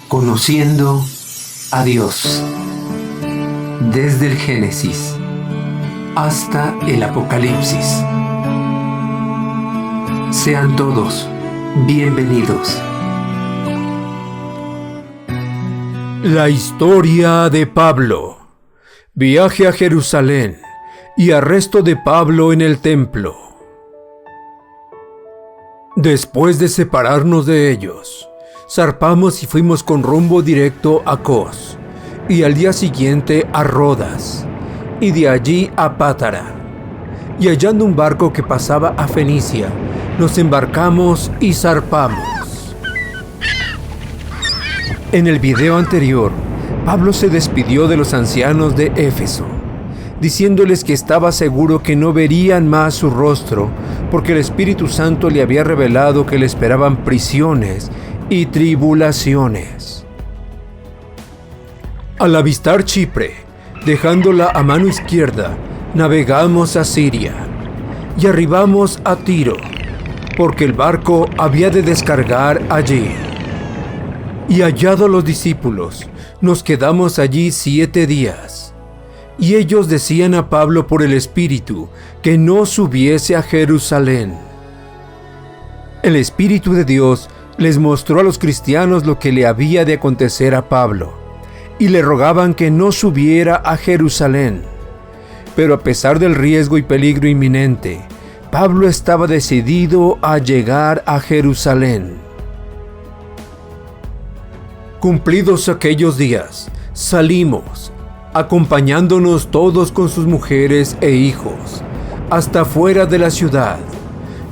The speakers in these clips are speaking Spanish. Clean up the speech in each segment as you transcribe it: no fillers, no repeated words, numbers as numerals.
Conociendo a Dios, desde el Génesis hasta el Apocalipsis. Sean todos bienvenidos. La historia de Pablo. Viaje a Jerusalén y arresto de Pablo en el templo. Después de separarnos de ellos, zarpamos y fuimos con rumbo directo a Cos, y al día siguiente a Rodas, y de allí a Pátara. Y hallando un barco que pasaba a Fenicia, nos embarcamos y zarpamos. En el video anterior, Pablo se despidió de los ancianos de Éfeso, diciéndoles que estaba seguro que no verían más su rostro, porque el Espíritu Santo le había revelado que le esperaban prisiones y tribulaciones. Al avistar Chipre, dejándola a mano izquierda, navegamos a Siria y arribamos a Tiro, porque el barco había de descargar allí. Y hallados los discípulos, nos quedamos allí 7 días. Y ellos decían a Pablo por el Espíritu que no subiese a Jerusalén. El Espíritu de Dios les mostró a los cristianos lo que le había de acontecer a Pablo, y le rogaban que no subiera a Jerusalén. Pero a pesar del riesgo y peligro inminente, Pablo estaba decidido a llegar a Jerusalén. Cumplidos aquellos días, salimos, acompañándonos todos con sus mujeres e hijos, hasta fuera de la ciudad,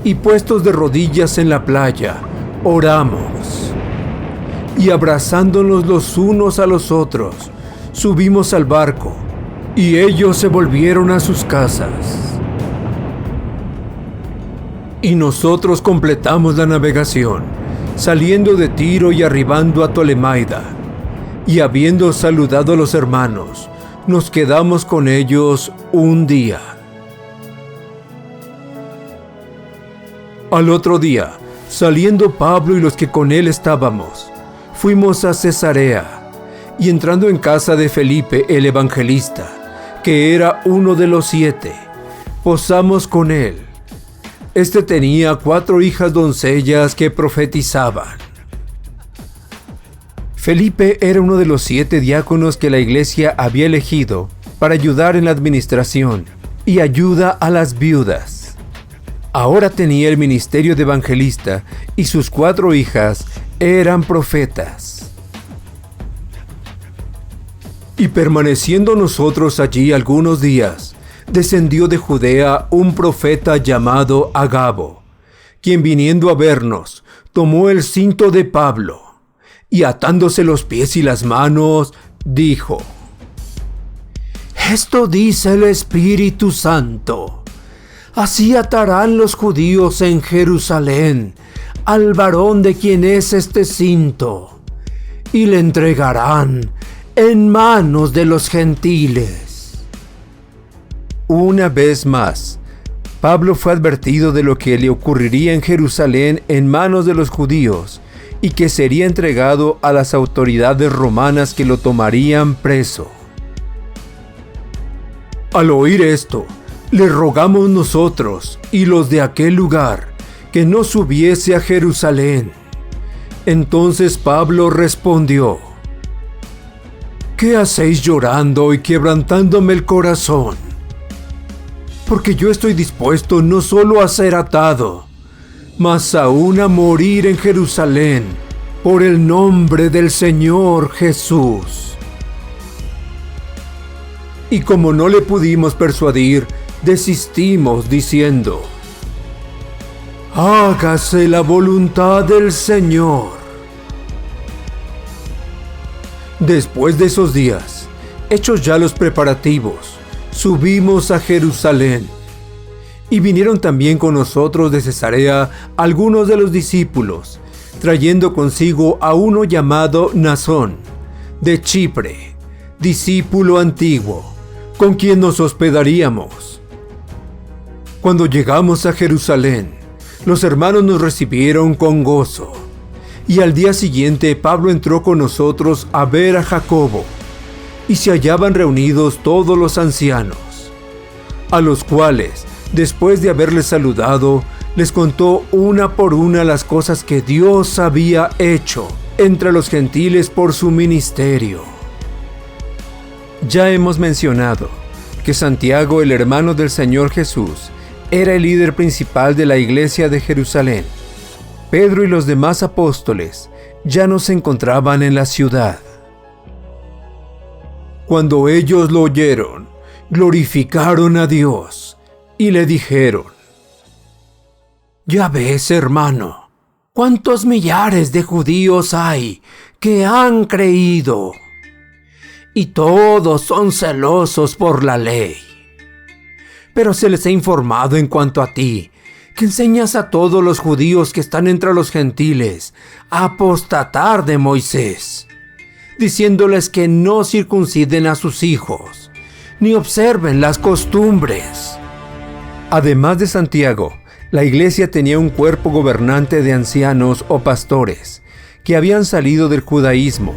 y puestos de rodillas en la playa, oramos. Y abrazándonos los unos a los otros, subimos al barco, y ellos se volvieron a sus casas. Y nosotros completamos la navegación, saliendo de Tiro y arribando a Tolemaida. Y habiendo saludado a los hermanos, nos quedamos con ellos un día. Al otro día, saliendo Pablo y los que con él estábamos, fuimos a Cesarea, y entrando en casa de Felipe el evangelista, que era uno de los 7, posamos con él. Este tenía 4 hijas doncellas que profetizaban. Felipe era uno de los 7 diáconos que la iglesia había elegido para ayudar en la administración y ayuda a las viudas. Ahora tenía el ministerio de evangelista y sus 4 hijas eran profetas. Y permaneciendo nosotros allí algunos días, descendió de Judea un profeta llamado Agabo, quien viniendo a vernos, tomó el cinto de Pablo, y atándose los pies y las manos, dijo: «Esto dice el Espíritu Santo. Así atarán los judíos en Jerusalén al varón de quien es este cinto, y le entregarán en manos de los gentiles». Una vez más, Pablo fue advertido de lo que le ocurriría en Jerusalén en manos de los judíos, y que sería entregado a las autoridades romanas que lo tomarían preso. Al oír esto, le rogamos nosotros y los de aquel lugar que no subiese a Jerusalén. Entonces Pablo respondió: «¿Qué hacéis llorando y quebrantándome el corazón? Porque yo estoy dispuesto no solo a ser atado, mas aún a morir en Jerusalén por el nombre del Señor Jesús». Y como no le pudimos persuadir, desistimos diciendo: «Hágase la voluntad del Señor». Después de esos días, hechos ya los preparativos, subimos a Jerusalén. Y vinieron también con nosotros de Cesarea algunos de los discípulos, trayendo consigo a uno llamado Nasón, de Chipre, discípulo antiguo, con quien nos hospedaríamos. Cuando llegamos a Jerusalén, los hermanos nos recibieron con gozo, Y al día siguiente Pablo entró con nosotros a ver a Jacobo, y se hallaban reunidos todos los ancianos, a los cuales, después de haberles saludado, les contó una por una las cosas que Dios había hecho entre los gentiles por su ministerio. Ya hemos mencionado que Santiago, el hermano del Señor Jesús, era el líder principal de la iglesia de Jerusalén. Pedro y los demás apóstoles ya no se encontraban en la ciudad. Cuando ellos lo oyeron, glorificaron a Dios y le dijeron: «Ya ves, hermano, cuántos millares de judíos hay que han creído, y todos son celosos por la ley. Pero se les ha informado en cuanto a ti, que enseñas a todos los judíos que están entre los gentiles a apostatar de Moisés, diciéndoles que no circunciden a sus hijos, ni observen las costumbres». Además de Santiago, la iglesia tenía un cuerpo gobernante de ancianos o pastores, que habían salido del judaísmo,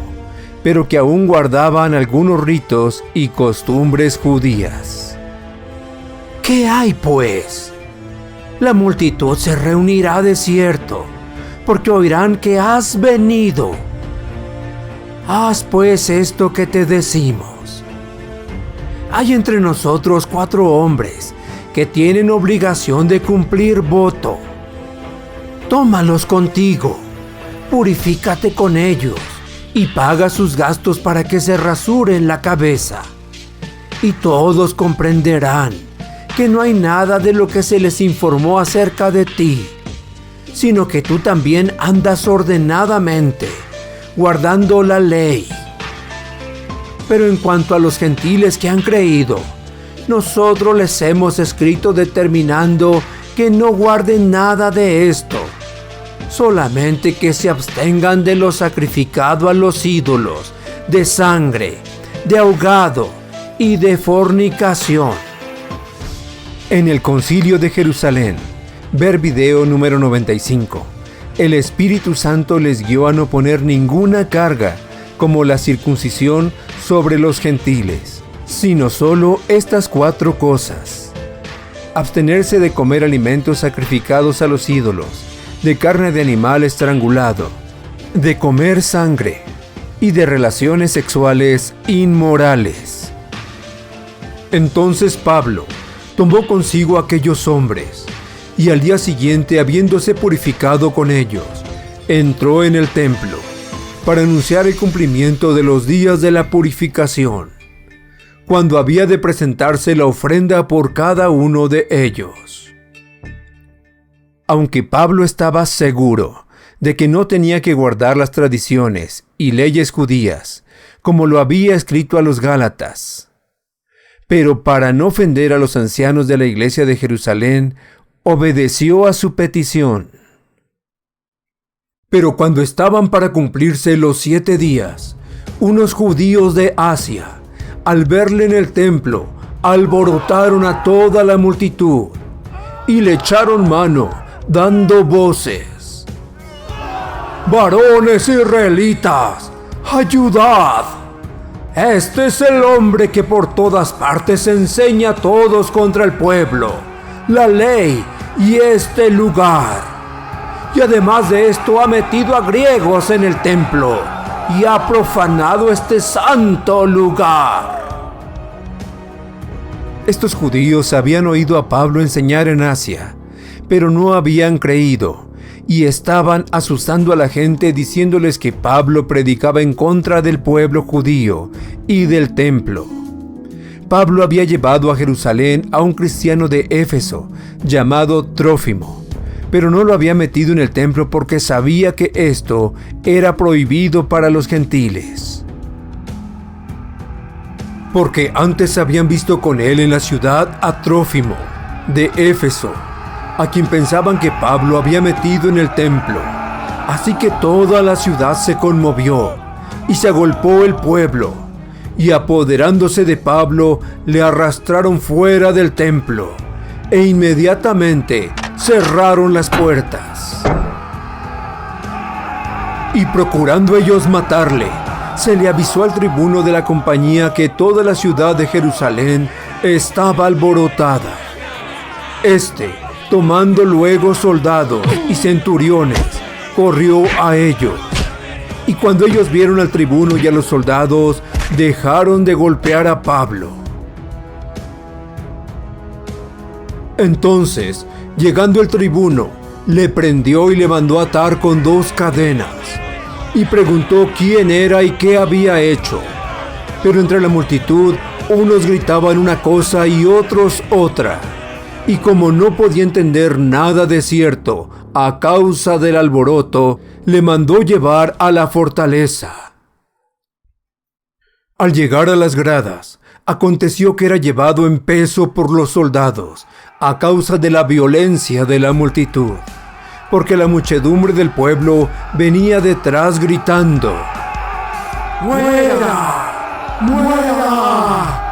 pero que aún guardaban algunos ritos y costumbres judías. «¿Qué hay, pues? La multitud se reunirá de cierto, porque oirán que has venido. Haz pues esto que te decimos. Hay entre nosotros 4 hombres que tienen obligación de cumplir voto. Tómalos contigo, purifícate con ellos y paga sus gastos para que se rasuren la cabeza. Y todos comprenderán que no hay nada de lo que se les informó acerca de ti, sino que tú también andas ordenadamente, guardando la ley. Pero en cuanto a los gentiles que han creído, nosotros les hemos escrito determinando que no guarden nada de esto, solamente que se abstengan de lo sacrificado a los ídolos, de sangre, de ahogado y de fornicación». En el Concilio de Jerusalén, ver video número 95, el Espíritu Santo les guió a no poner ninguna carga, como la circuncisión, sobre los gentiles, sino solo estas 4 cosas: abstenerse de comer alimentos sacrificados a los ídolos, de carne de animal estrangulado, de comer sangre y de relaciones sexuales inmorales. Entonces Pablo tomó consigo a aquellos hombres, y al día siguiente, habiéndose purificado con ellos, entró en el templo para anunciar el cumplimiento de los días de la purificación, cuando había de presentarse la ofrenda por cada uno de ellos. Aunque Pablo estaba seguro de que no tenía que guardar las tradiciones y leyes judías, como lo había escrito a los Gálatas, pero para no ofender a los ancianos de la iglesia de Jerusalén, obedeció a su petición. Pero cuando estaban para cumplirse los 7 días, unos judíos de Asia, al verle en el templo, alborotaron a toda la multitud y le echaron mano, dando voces: «Varones israelitas, ayudad. Este es el hombre que por todas partes enseña a todos contra el pueblo, la ley y este lugar. Y además de esto ha metido a griegos en el templo y ha profanado este santo lugar». Estos judíos habían oído a Pablo enseñar en Asia, pero no habían creído, y estaban asustando a la gente diciéndoles que Pablo predicaba en contra del pueblo judío y del templo. Pablo había llevado a Jerusalén a un cristiano de Éfeso llamado Trófimo, pero no lo había metido en el templo porque sabía que esto era prohibido para los gentiles. Porque antes habían visto con él en la ciudad a Trófimo, de Éfeso, a quien pensaban que Pablo había metido en el templo. Así que toda la ciudad se conmovió y se agolpó el pueblo, y apoderándose de Pablo, le arrastraron fuera del templo, e inmediatamente cerraron las puertas. Y procurando ellos matarle, se le avisó al tribuno de la compañía que toda la ciudad de Jerusalén estaba alborotada. Tomando luego soldados y centuriones, corrió a ellos. Y cuando ellos vieron al tribuno y a los soldados, dejaron de golpear a Pablo. Entonces, llegando el tribuno, le prendió y le mandó atar con 2 cadenas. Y preguntó quién era y qué había hecho. Pero entre la multitud, unos gritaban una cosa y otros otra. Y como no podía entender nada de cierto, a causa del alboroto, le mandó llevar a la fortaleza. Al llegar a las gradas, aconteció que era llevado en peso por los soldados, a causa de la violencia de la multitud, porque la muchedumbre del pueblo venía detrás gritando: ¡Muera! ¡Muera!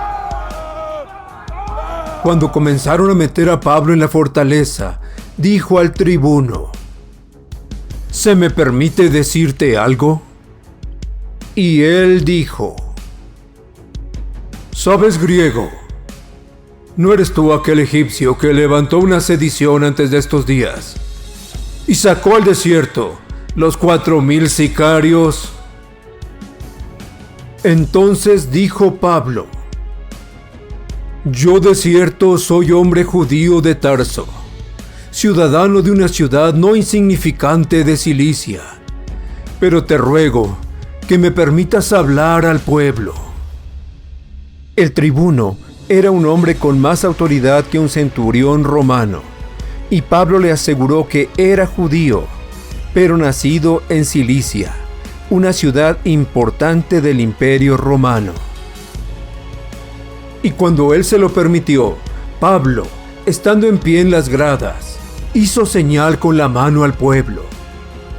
Cuando comenzaron a meter a Pablo en la fortaleza, dijo al tribuno: ¿Se me permite decirte algo? Y él dijo: ¿Sabes griego? ¿No eres tú aquel egipcio que levantó una sedición antes de estos días y sacó al desierto los 4,000 sicarios? Entonces dijo Pablo: Yo de cierto soy hombre judío de Tarso, ciudadano de una ciudad no insignificante de Cilicia, pero te ruego que me permitas hablar al pueblo. El tribuno era un hombre con más autoridad que un centurión romano, y Pablo le aseguró que era judío, pero nacido en Cilicia, una ciudad importante del Imperio Romano. Y cuando él se lo permitió, Pablo, estando en pie en las gradas, hizo señal con la mano al pueblo,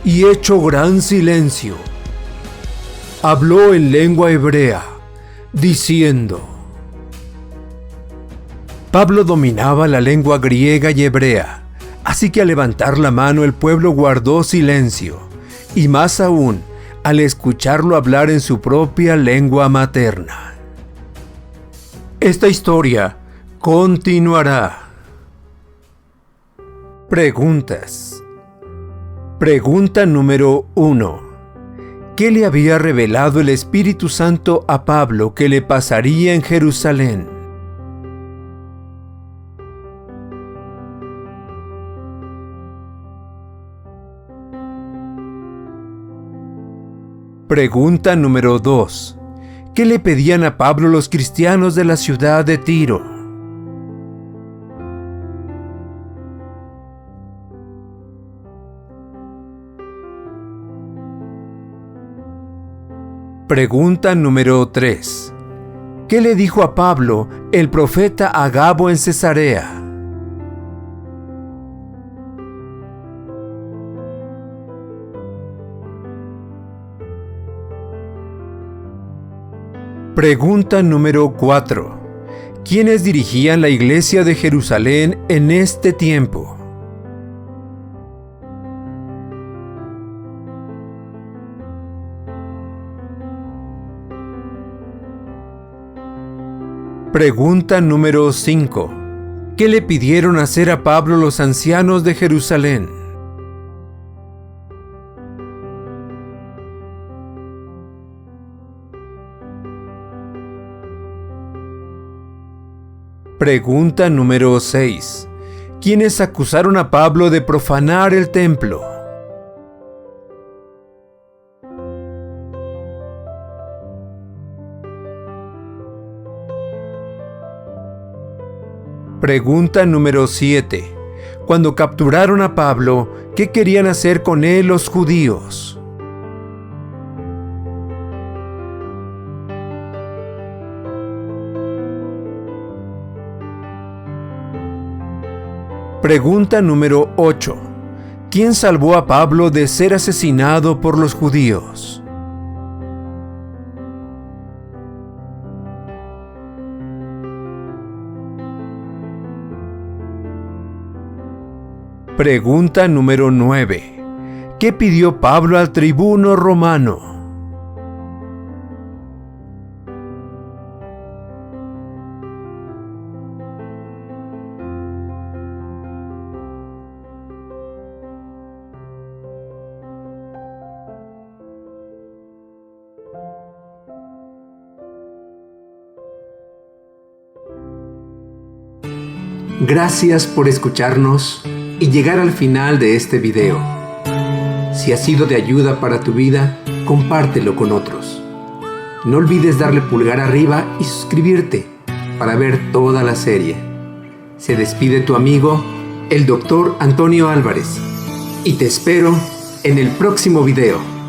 y hecho gran silencio, habló en lengua hebrea, diciendo. Pablo dominaba la lengua griega y hebrea, así que al levantar la mano el pueblo guardó silencio, y más aún, al escucharlo hablar en su propia lengua materna. Esta historia continuará. Preguntas. Pregunta número 1. ¿Qué le había revelado el Espíritu Santo a Pablo que le pasaría en Jerusalén? Pregunta número 2. ¿Qué le pedían a Pablo los cristianos de la ciudad de Tiro? Pregunta número 3. ¿Qué le dijo a Pablo el profeta Agabo en Cesarea? Pregunta número 4. ¿Quiénes dirigían la iglesia de Jerusalén en este tiempo? Pregunta número 5. ¿Qué le pidieron hacer a Pablo los ancianos de Jerusalén? Pregunta número 6. ¿Quiénes acusaron a Pablo de profanar el templo? Pregunta número 7. Cuando capturaron a Pablo, ¿qué querían hacer con él los judíos? Pregunta número 8. ¿Quién salvó a Pablo de ser asesinado por los judíos? Pregunta número 9. ¿Qué pidió Pablo al tribuno romano? Gracias por escucharnos y llegar al final de este video. Si ha sido de ayuda para tu vida, compártelo con otros. No olvides darle pulgar arriba y suscribirte para ver toda la serie. Se despide tu amigo, el Dr. Antonio Álvarez, y te espero en el próximo video.